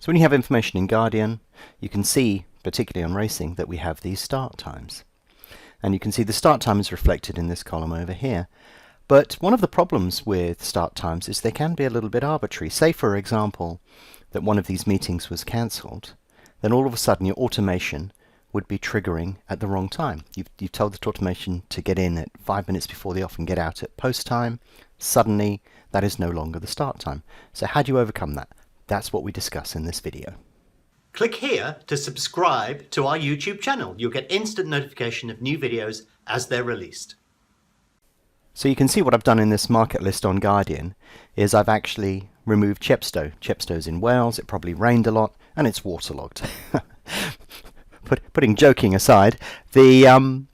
So when you have information in Guardian, you can see, particularly on racing, that we have these start times. And you can see the start time is reflected in this column over here. But one of the problems with start times is they can be a little bit arbitrary. Say, for example, that one of these meetings was cancelled, then all of a sudden your automation would be triggering at the wrong time. You've told the automation to get in at 5 minutes before the off and get out at post time. Suddenly, that is no longer the start time. So how do you overcome that? That's what we discuss in this video. Click here to subscribe to our YouTube channel. You'll get instant notification of new videos as they're released. So you can see what I've done in this market list on Guardian is I've actually removed Chepstow. Chepstow's in Wales, it probably rained a lot, and it's waterlogged. Putting joking aside, the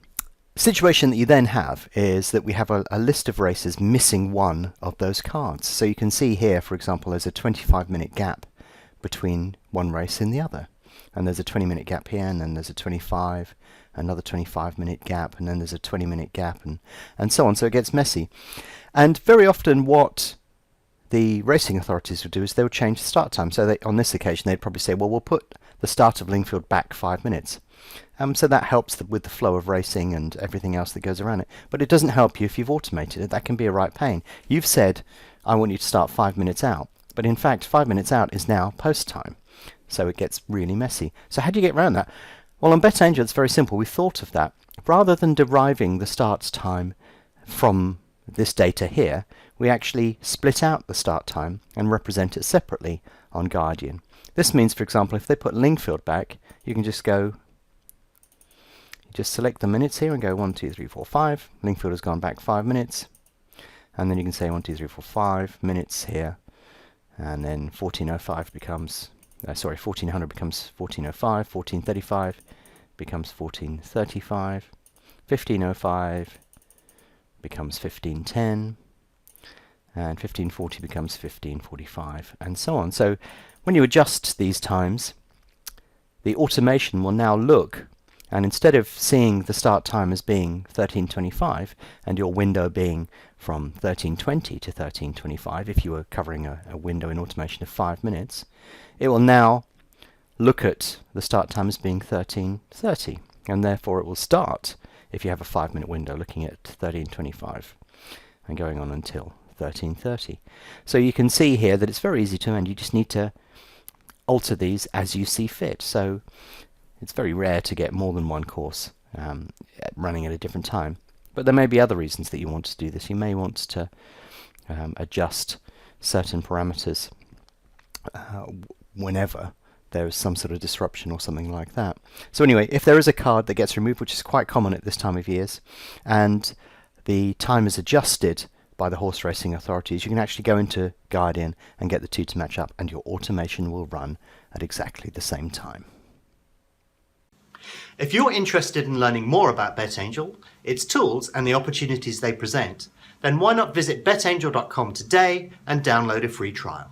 situation that you then have is that we have a list of races missing one of those cards. So you can see here, for example, there's a 25-minute gap between one race and the other. And there's a 20-minute gap here, and then there's a 25, another 25-minute gap, and then there's a 20-minute gap, and so on. So it gets messy. And very often what the racing authorities would do is they would change the start time. So on this occasion, they'd probably say, well, we'll put the start of Lingfield back 5 minutes. So that helps with the flow of racing and everything else that goes around it. But it doesn't help you if you've automated it. That can be a right pain. You've said, I want you to start 5 minutes out. But in fact, 5 minutes out is now post time. So it gets really messy. So how do you get around that? Well, on BetAngel, it's very simple. We thought of that. Rather than deriving the start time from this data here, we actually split out the start time and represent it separately on Guardian. This means, for example, if they put Lingfield back, you can just go, just select the minutes here and go 1, 2, 3, 4, 5. Lingfield has gone back 5 minutes. And then you can say 1, 2, 3, 4, 5 minutes here. And then 1405 becomes, 1400 becomes 1405, 1435 becomes 1435, 1505 becomes 1510, and 1540 becomes 1545, and so on. So when you adjust these times, the automation will now look, and instead of seeing the start time as being 1325 and your window being from 1320 to 1325, if you were covering a window in automation of 5 minutes, it will now look at the start time as being 1330, and therefore it will start, if you have a 5-minute window, looking at 1325 and going on until 1330. So you can see here that it's very easy to amend. You just need to alter these as you see fit. So it's very rare to get more than one course running at a different time. But there may be other reasons that you want to do this. You may want to adjust certain parameters whenever there is some sort of disruption or something like that. So anyway, if there is a card that gets removed, which is quite common at this time of years, and the time is adjusted by the horse racing authorities, you can actually go into Guardian and get the two to match up, and your automation will run at exactly the same time. If you're interested in learning more about BetAngel, its tools and the opportunities they present, then why not visit betangel.com today and download a free trial.